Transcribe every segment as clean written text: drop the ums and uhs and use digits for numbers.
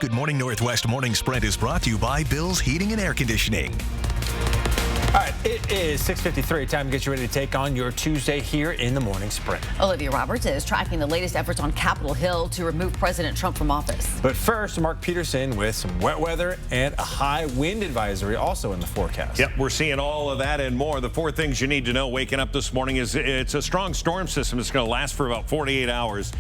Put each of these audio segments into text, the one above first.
Good Morning Northwest Morning Spread is brought to you by Bill's Heating and Air Conditioning. All right, it is 6:53. Time to get you ready to take on your Tuesday here in the Morning Sprint. Olivia Roberts is tracking the latest efforts on Capitol Hill to remove President Trump from office. But first, Mark Peterson with some wet weather and a high wind advisory also in the forecast. Yep, we're seeing all of that and more. The four things you need to know waking up this morning is it's a strong storm system. It's going to last for about 48 hours.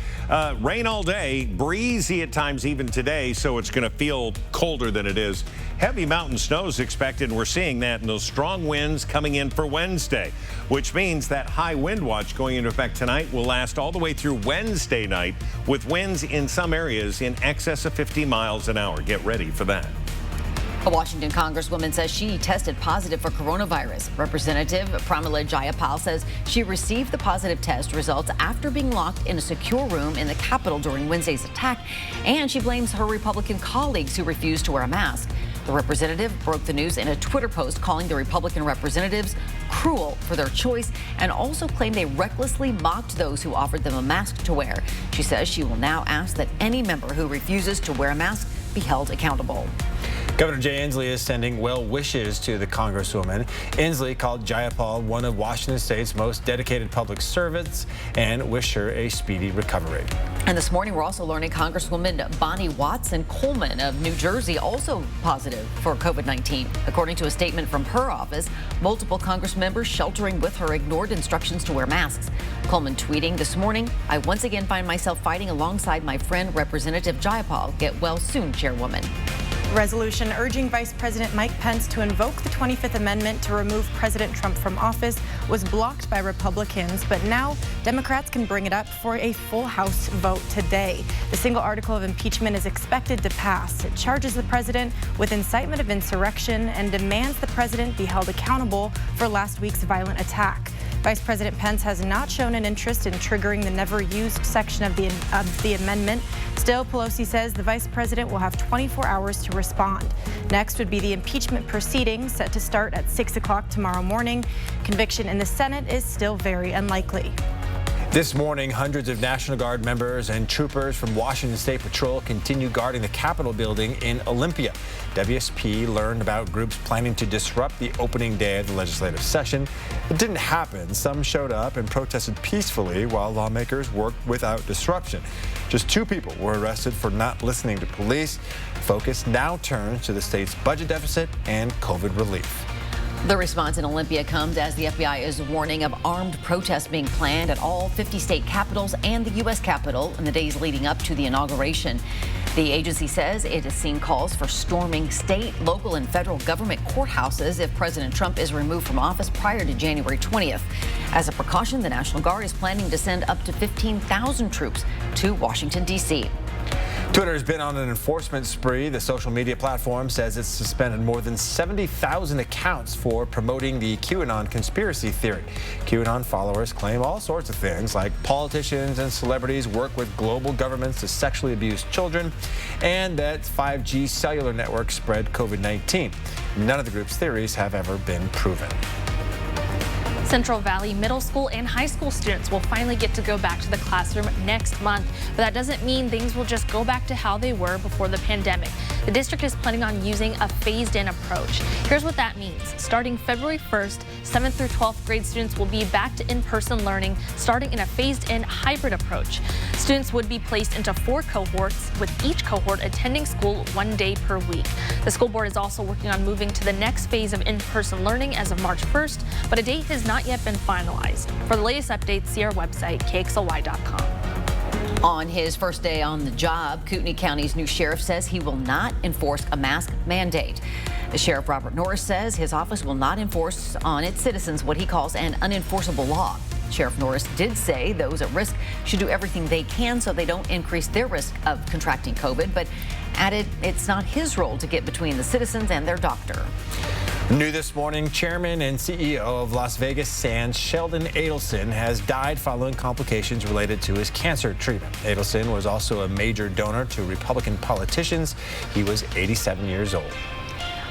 Rain all day, breezy at times even today, so it's going to feel colder than it is. Heavy mountain snow is expected, and we're seeing that in those strong winds coming in for Wednesday, which means that high wind watch going into effect tonight will last all the way through Wednesday night, with winds in some areas in excess of 50 miles an hour. Get ready for that. A Washington congresswoman says she tested positive for coronavirus. Representative Pramila Jayapal says she received the positive test results after being locked in a secure room in the Capitol during Wednesday's attack, and she blames her Republican colleagues who refused to wear a mask. The representative broke the news in a Twitter post calling the Republican representatives cruel for their choice and also claimed they recklessly mocked those who offered them a mask to wear. She says she will now ask that any member who refuses to wear a mask be held accountable. Governor Jay Inslee is sending well wishes to the Congresswoman. Inslee called Jayapal one of Washington State's most dedicated public servants and wished her a speedy recovery. And this morning, we're also learning Congresswoman Bonnie Watson-Coleman of New Jersey also positive for COVID-19. According to a statement from her office, multiple Congress members sheltering with her ignored instructions to wear masks. Coleman tweeting this morning, "I once again find myself fighting alongside my friend Representative Jayapal. Get well soon, Chairwoman." Resolution urging Vice President Mike Pence to invoke the 25th Amendment to remove President Trump from office was blocked by Republicans, but now Democrats can bring it up for a full House vote today. The single article of impeachment is expected to pass. It charges the president with incitement of insurrection and demands the president be held accountable for last week's violent attack. Vice President Pence has not shown an interest in triggering the never-used section of the amendment. Still, Pelosi says the vice president will have 24 hours to respond. Next would be the impeachment proceedings set to start at 6 o'clock tomorrow morning. Conviction in the Senate is still very unlikely. This morning, hundreds of National Guard members and troopers from Washington State Patrol continue guarding the Capitol building in Olympia. WSP learned about groups planning to disrupt the opening day of the legislative session. It didn't happen. Some showed up and protested peacefully while lawmakers worked without disruption. Just 2 people were arrested for not listening to police. Focus now turns to the state's budget deficit and COVID relief. The response in Olympia comes as the FBI is warning of armed protests being planned at all 50 state capitals and the U.S. Capitol in the days leading up to the inauguration. The agency says it has seen calls for storming state, local, and federal government courthouses if President Trump is removed from office prior to January 20th. As a precaution, the National Guard is planning to send up to 15,000 troops to Washington, D.C. Twitter has been on an enforcement spree. The social media platform says it's suspended more than 70,000 accounts for promoting the QAnon conspiracy theory. QAnon followers claim all sorts of things, like politicians and celebrities work with global governments to sexually abuse children, and that 5G cellular networks spread COVID-19. None of the group's theories have ever been proven. Central Valley Middle School and high school students will finally get to go back to the classroom next month, but that doesn't mean things will just go back to how they were before the pandemic. The district is planning on using a phased-in approach. Here's what that means. Starting February 1st, 7th through 12th grade students will be back to in-person learning, starting in a phased-in hybrid approach. Students would be placed into 4 cohorts, with each cohort attending school 1 day per week. The school board is also working on moving to the next phase of in-person learning as of March 1st, but a date has not yet been finalized. For the latest updates, see our website, kxly.com. On his first day on the job, Kootenai County's new sheriff says he will not enforce a mask mandate. The Sheriff Robert Norris says his office will not enforce on its citizens what he calls an unenforceable law. Sheriff Norris did say those at risk should do everything they can so they don't increase their risk of contracting COVID, but added it's not his role to get between the citizens and their doctor. New this morning, Chairman and CEO of Las Vegas Sands, Sheldon Adelson, has died following complications related to his cancer treatment. Adelson was also a major donor to Republican politicians. He was 87 years old.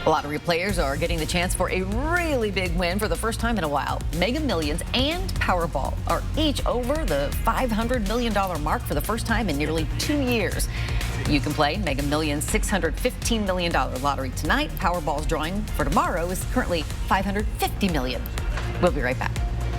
Lottery players are getting the chance for a really big win for the first time in a while. Mega Millions and Powerball are each over the $500 million mark for the first time in nearly 2 years. You can play Mega Millions $615 million lottery tonight. Powerball's drawing for tomorrow is currently $550 million. We'll be right back.